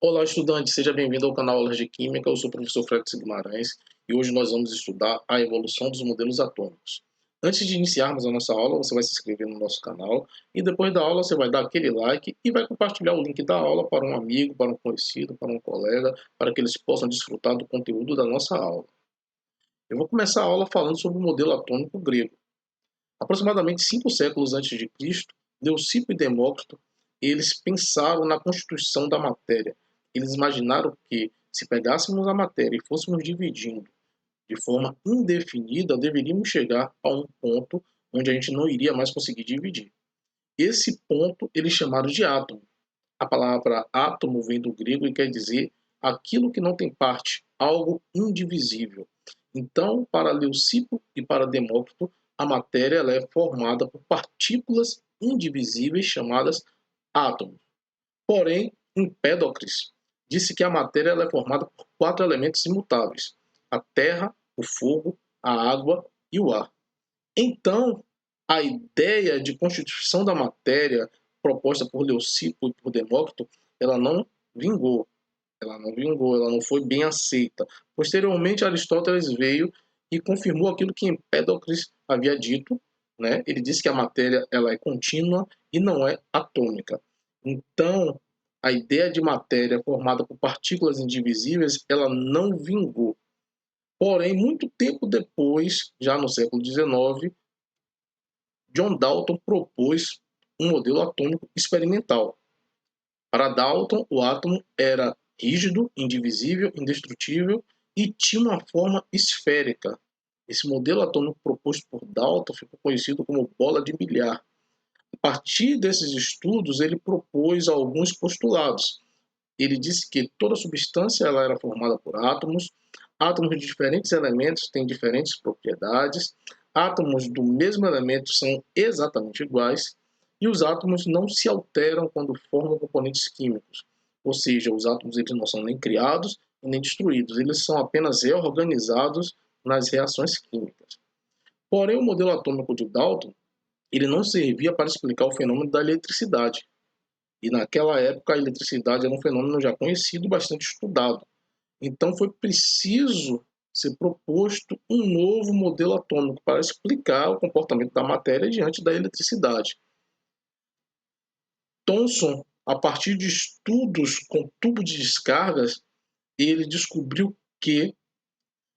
Olá, estudante, seja bem-vindo ao canal Aulas de Química. Eu sou o professor Félix Guimarães e hoje nós vamos estudar a evolução dos modelos atômicos. Antes de iniciarmos a nossa aula, você vai se inscrever no nosso canal e depois da aula você vai dar aquele like e vai compartilhar o link da aula para um amigo, para um conhecido, para um colega, para que eles possam desfrutar do conteúdo da nossa aula. Eu vou começar a aula falando sobre o modelo atômico grego. Aproximadamente 5 séculos antes de Cristo, Leucipo e Demócrito, eles pensaram na constituição da matéria. Eles imaginaram que, se pegássemos a matéria e fôssemos dividindo de forma indefinida, deveríamos chegar a um ponto onde a gente não iria mais conseguir dividir. Esse ponto eles chamaram de átomo. A palavra átomo vem do grego e quer dizer aquilo que não tem parte, algo indivisível. Então, para Leucipo e para Demócrito, a matéria ela é formada por partículas indivisíveis chamadas átomos. Porém, Empédocles disse que a matéria ela é formada por 4 elementos imutáveis: a terra, o fogo, a água e o ar. Então, a ideia de constituição da matéria proposta por Leucipo e por Demócrito, ela não vingou, ela não foi bem aceita. Posteriormente, Aristóteles veio e confirmou aquilo que Empédocles havia dito, né? Ele disse que a matéria ela é contínua e não é atômica. Então, a ideia de matéria formada por partículas indivisíveis, ela não vingou. Porém, muito tempo depois, já no século XIX, John Dalton propôs um modelo atômico experimental. Para Dalton, o átomo era rígido, indivisível, indestrutível e tinha uma forma esférica. Esse modelo atômico proposto por Dalton ficou conhecido como bola de bilhar. A partir desses estudos, ele propôs alguns postulados. Ele disse que toda substância ela era formada por átomos, átomos de diferentes elementos têm diferentes propriedades, átomos do mesmo elemento são exatamente iguais e os átomos não se alteram quando formam componentes químicos. Ou seja, os átomos eles não são nem criados nem destruídos, eles são apenas reorganizados nas reações químicas. Porém, o modelo atômico de Dalton ele não servia para explicar o fenômeno da eletricidade. E naquela época a eletricidade era um fenômeno já conhecido e bastante estudado. Então foi preciso ser proposto um novo modelo atômico para explicar o comportamento da matéria diante da eletricidade. Thomson, a partir de estudos com tubo de descargas, ele descobriu que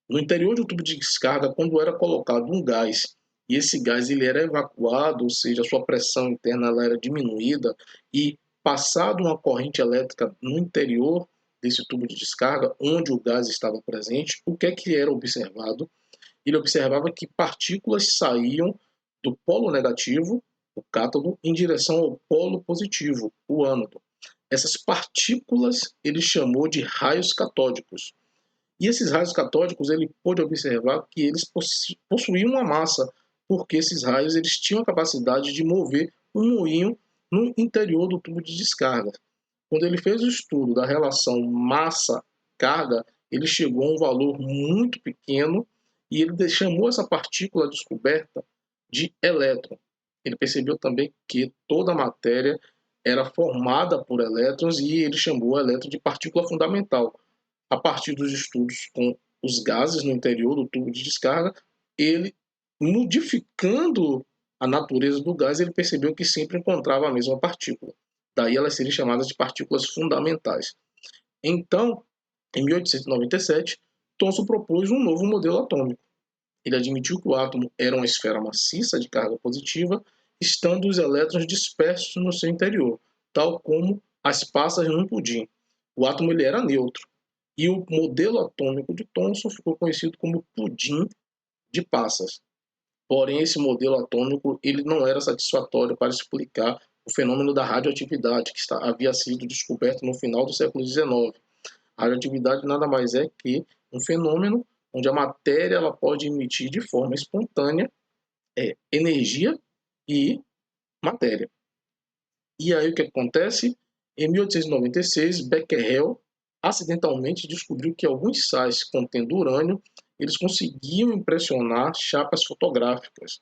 no interior de um tubo de descarga, quando era colocado um gás e esse gás ele era evacuado, ou seja, a sua pressão interna ela era diminuída e passado uma corrente elétrica no interior desse tubo de descarga, onde o gás estava presente, o que é que era observado? Ele observava que partículas saíam do polo negativo, o cátodo, em direção ao polo positivo, o ânodo. Essas partículas ele chamou de raios catódicos. E esses raios catódicos ele pôde observar que eles possuíam uma massa, porque esses raios eles tinham a capacidade de mover um moinho no interior do tubo de descarga. Quando ele fez o estudo da relação massa-carga, ele chegou a um valor muito pequeno e ele chamou essa partícula descoberta de elétron. Ele percebeu também que toda a matéria era formada por elétrons e ele chamou o elétron de partícula fundamental. A partir dos estudos com os gases no interior do tubo de descarga, ele, modificando a natureza do gás, ele percebeu que sempre encontrava a mesma partícula. Daí elas seriam chamadas de partículas fundamentais. Então, em 1897, Thomson propôs um novo modelo atômico. Ele admitiu que o átomo era uma esfera maciça de carga positiva, estando os elétrons dispersos no seu interior, tal como as passas num pudim. O átomo ele era neutro. E o modelo atômico de Thomson ficou conhecido como pudim de passas. Porém, esse modelo atômico ele não era satisfatório para explicar o fenômeno da radioatividade, que havia sido descoberto no final do século XIX. A radioatividade nada mais é que um fenômeno onde a matéria ela pode emitir de forma espontânea energia e matéria. E aí o que acontece? Em 1896, Becquerel acidentalmente descobriu que alguns sais contendo urânio eles conseguiam impressionar chapas fotográficas.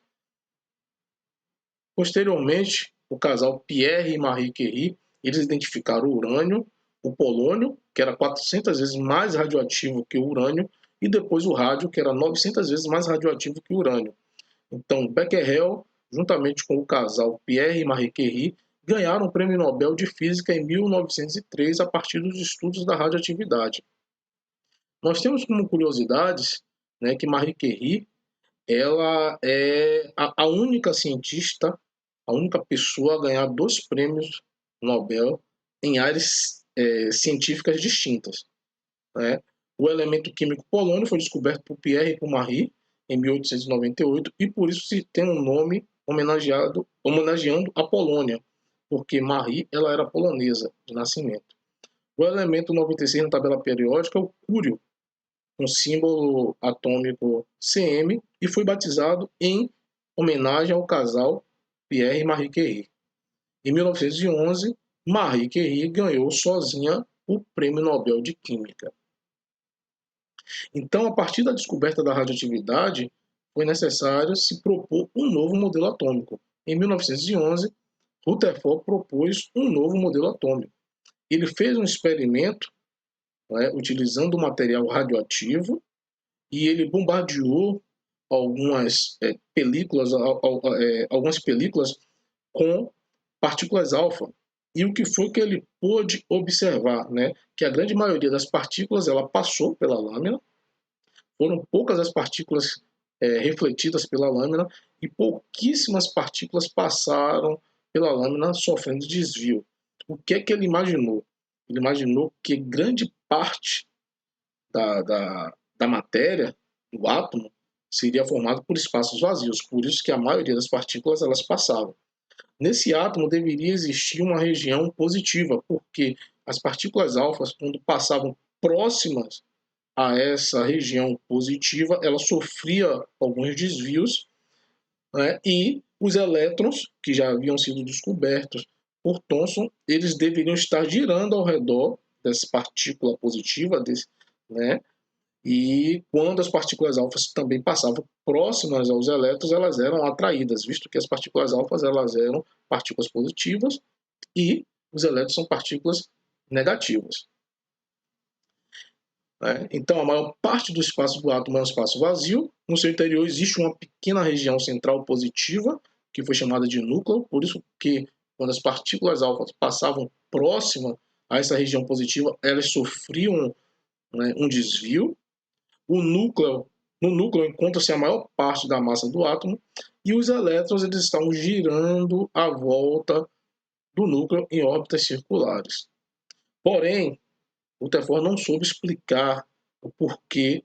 Posteriormente, o casal Pierre e Marie Curie eles identificaram o urânio o polônio, que era 400 vezes mais radioativo que o urânio, e depois o rádio, que era 900 vezes mais radioativo que o urânio. Então, Becquerel, juntamente com o casal Pierre e Marie Curie, ganharam o Prêmio Nobel de Física em 1903 a partir dos estudos da radioatividade. Nós temos como curiosidades, né, que Marie Curie ela é a única cientista, a única pessoa a ganhar 2 prêmios Nobel em áreas científicas distintas, né? O elemento químico polônio foi descoberto por Pierre e por Marie em 1898 e por isso se tem um nome homenageando a Polônia, porque Marie ela era polonesa de nascimento. O elemento 96 na tabela periódica é o cúrio, com símbolo atômico Cm, e foi batizado em homenagem ao casal Pierre e Marie Curie. Em 1911, Marie Curie ganhou sozinha o Prêmio Nobel de Química. Então, a partir da descoberta da radioatividade, foi necessário se propor um novo modelo atômico. Em 1911, Rutherford propôs um novo modelo atômico. Ele fez um experimento, né, utilizando material radioativo, e ele bombardeou algumas películas com partículas alfa. E o que foi que ele pôde observar, né? Que a grande maioria das partículas ela passou pela lâmina, foram poucas as partículas refletidas pela lâmina e pouquíssimas partículas passaram pela lâmina sofrendo desvio. O que é que ele imaginou? Ele imaginou que grande parte da matéria, do átomo, seria formado por espaços vazios, por isso que a maioria das partículas elas passavam. Nesse átomo deveria existir uma região positiva, porque as partículas alfas, quando passavam próximas a essa região positiva, ela sofria alguns desvios, né? E os elétrons, que já haviam sido descobertos por Thomson, eles deveriam estar girando ao redor dessa partícula positiva, né? E quando as partículas alfas também passavam próximas aos elétrons, elas eram atraídas, visto que as partículas alfas elas eram partículas positivas e os elétrons são partículas negativas. Né? Então, a maior parte do espaço do átomo é um espaço vazio. No seu interior existe uma pequena região central positiva, que foi chamada de núcleo, por isso que quando as partículas alfas passavam próxima a essa região positiva, elas sofriam, né, um desvio. No núcleo encontra-se a maior parte da massa do átomo e os elétrons eles estão girando à volta do núcleo em órbitas circulares. Porém, Rutherford não soube explicar o porquê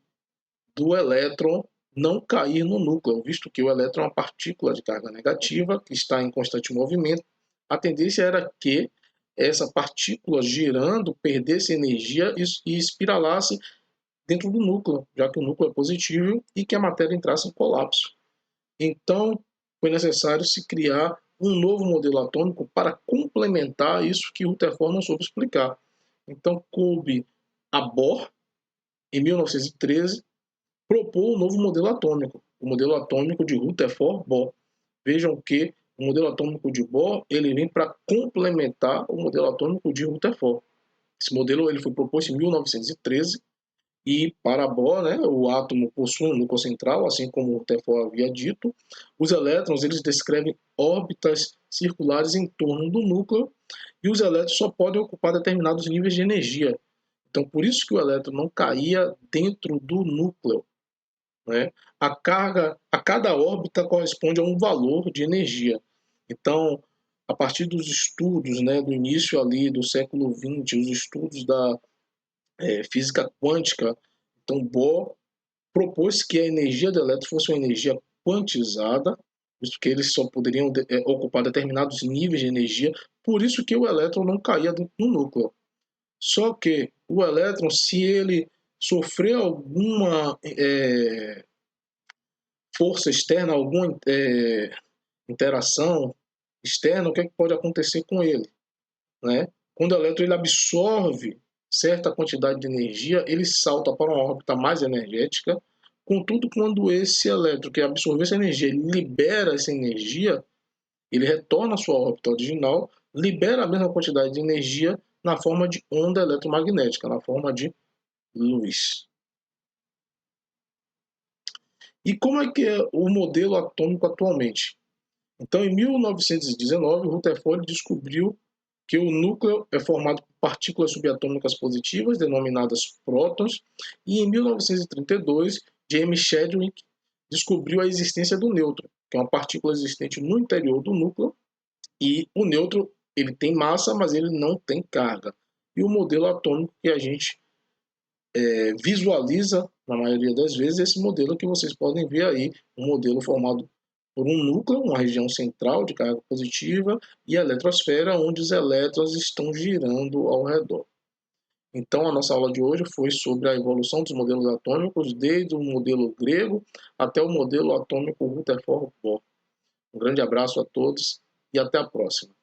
do elétron não cair no núcleo, visto que o elétron é uma partícula de carga negativa que está em constante movimento. A tendência era que essa partícula girando perdesse energia e espiralasse dentro do núcleo, já que o núcleo é positivo e que a matéria entrasse em colapso. Então, foi necessário se criar um novo modelo atômico para complementar isso que Rutherford não soube explicar. Então, coube a Bohr, em 1913, propor um novo modelo atômico, o modelo atômico de Rutherford-Bohr. Vejam que o modelo atômico de Bohr ele vem para complementar o modelo atômico de Rutherford. Esse modelo ele foi proposto em 1913 e para Bohr, né, o átomo possui um núcleo central, assim como o Rutherford havia dito. Os elétrons eles descrevem órbitas circulares em torno do núcleo e os elétrons só podem ocupar determinados níveis de energia. Então, por isso que o elétron não caía dentro do núcleo, né? A cada órbita corresponde a um valor de energia. Então, a partir dos estudos, né, do início ali do século XX, os estudos da física quântica, então Bohr propôs que a energia do elétron fosse uma energia quantizada, visto que eles só poderiam ocupar determinados níveis de energia, por isso que o elétron não caía dentro do núcleo. Só que o elétron, se ele sofrer alguma força externa, alguma interação externa, o que, é que pode acontecer com ele? Né? Quando o elétron ele absorve certa quantidade de energia, ele salta para uma órbita mais energética. Contudo, quando esse elétron que absorveu essa energia, ele libera essa energia, ele retorna à sua órbita original, libera a mesma quantidade de energia, na forma de onda eletromagnética, na forma de luz. E como é que é o modelo atômico atualmente? Então, em 1919, Rutherford descobriu que o núcleo é formado por partículas subatômicas positivas, denominadas prótons, e em 1932, James Chadwick descobriu a existência do nêutron, que é uma partícula existente no interior do núcleo, e o nêutron ele tem massa, mas ele não tem carga. E o modelo atômico que a gente visualiza, na maioria das vezes, esse modelo que vocês podem ver aí, um modelo formado por um núcleo, uma região central de carga positiva, e a eletrosfera, onde os elétrons estão girando ao redor. Então, a nossa aula de hoje foi sobre a evolução dos modelos atômicos, desde o modelo grego até o modelo atômico Rutherford Bohr. Um grande abraço a todos e até a próxima.